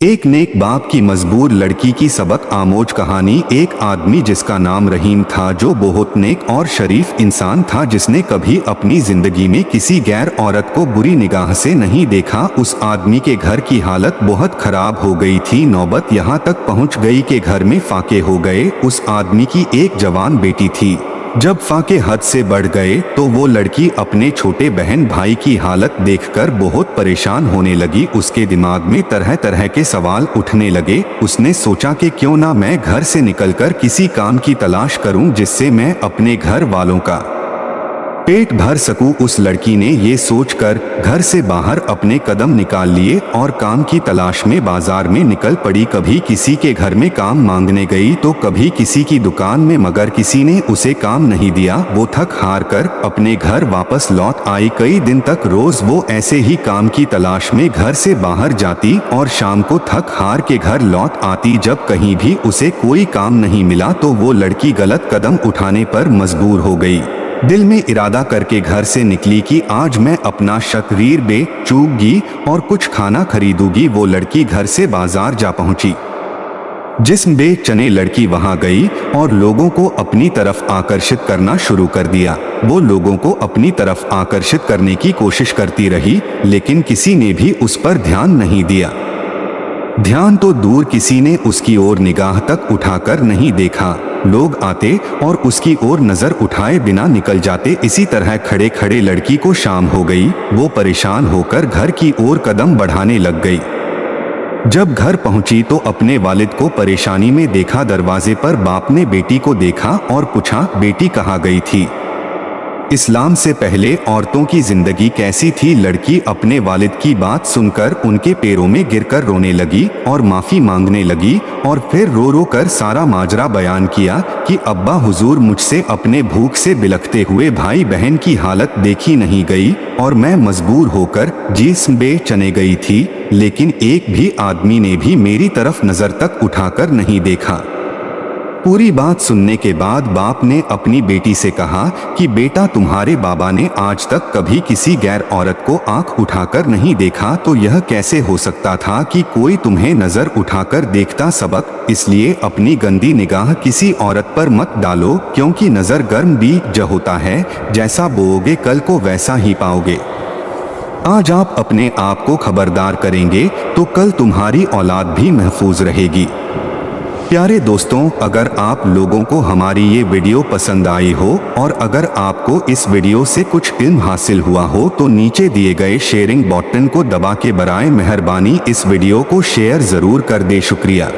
एक नेक बाप की मजबूर लड़की की सबक आमोज कहानी। एक आदमी जिसका नाम रहीम था, जो बहुत नेक और शरीफ इंसान था, जिसने कभी अपनी जिंदगी में किसी गैर औरत को बुरी निगाह से नहीं देखा। उस आदमी के घर की हालत बहुत खराब हो गई थी। नौबत यहाँ तक पहुँच गई कि घर में फाके हो गए। उस आदमी की एक जवान बेटी थी। जब फाके हद से बढ़ गए तो वो लड़की अपने छोटे बहन भाई की हालत देखकर बहुत परेशान होने लगी। उसके दिमाग में तरह तरह के सवाल उठने लगे। उसने सोचा कि क्यों ना मैं घर से निकलकर किसी काम की तलाश करूं, जिससे मैं अपने घर वालों का पेट भर सकूं। उस लड़की ने ये सोचकर घर से बाहर अपने कदम निकाल लिए और काम की तलाश में बाजार में निकल पड़ी। कभी किसी के घर में काम मांगने गई तो कभी किसी की दुकान में, मगर किसी ने उसे काम नहीं दिया। वो थक हार कर अपने घर वापस लौट आई। कई दिन तक रोज वो ऐसे ही काम की तलाश में घर से बाहर जाती और शाम को थक हार के घर लौट आती। जब कहीं भी उसे कोई काम नहीं मिला तो वो लड़की गलत कदम उठाने पर मजबूर हो गई। दिल में इरादा करके घर से निकली कि आज मैं अपना शरीर बेचूंगी और कुछ खाना खरीदूंगी। वो लड़की घर से बाजार जा पहुंची। जिस्म बेचने लड़की वहां गई और लोगों को अपनी तरफ आकर्षित करना शुरू कर दिया। वो लोगों को अपनी तरफ आकर्षित करने की कोशिश करती रही, लेकिन किसी ने भी उस पर ध्यान नहीं दिया। ध्यान तो दूर, किसी ने उसकी ओर निगाह तक उठाकर नहीं देखा। लोग आते और उसकी ओर नजर उठाए बिना निकल जाते। इसी तरह खड़े खड़े लड़की को शाम हो गई। वो परेशान होकर घर की ओर कदम बढ़ाने लग गई। जब घर पहुंची तो अपने वालिद को परेशानी में देखा। दरवाजे पर बाप ने बेटी को देखा और पूछा, बेटी कहाँ गई थी? इस्लाम से पहले औरतों की जिंदगी कैसी थी? लड़की अपने वालिद की बात सुनकर उनके पैरों में गिरकर रोने लगी और माफी मांगने लगी और फिर रो रो कर सारा माजरा बयान किया कि अब्बा हुजूर, मुझसे अपने भूख से बिलखते हुए भाई बहन की हालत देखी नहीं गई और मैं मजबूर होकर जिस्म बेचने गई थी, लेकिन एक भी आदमी ने भी मेरी तरफ नजर तक उठाकर नहीं देखा। पूरी बात सुनने के बाद बाप ने अपनी बेटी से कहा कि बेटा, तुम्हारे बाबा ने आज तक कभी किसी गैर औरत को आंख उठाकर नहीं देखा, तो यह कैसे हो सकता था कि कोई तुम्हें नजर उठाकर देखता? सबक, इसलिए अपनी गंदी निगाह किसी औरत पर मत डालो, क्योंकि नजर गर्म बीज होता है, जैसा बोओगे कल को वैसा ही पाओगे। आज आप अपने आप को खबरदार करेंगे तो कल तुम्हारी औलाद भी महफूज रहेगी। प्यारे दोस्तों, अगर आप लोगों को हमारी ये वीडियो पसंद आई हो और अगर आपको इस वीडियो से कुछ इल्म हासिल हुआ हो तो नीचे दिए गए शेयरिंग बटन को दबा के बराए मेहरबानी इस वीडियो को शेयर जरूर कर दे। शुक्रिया।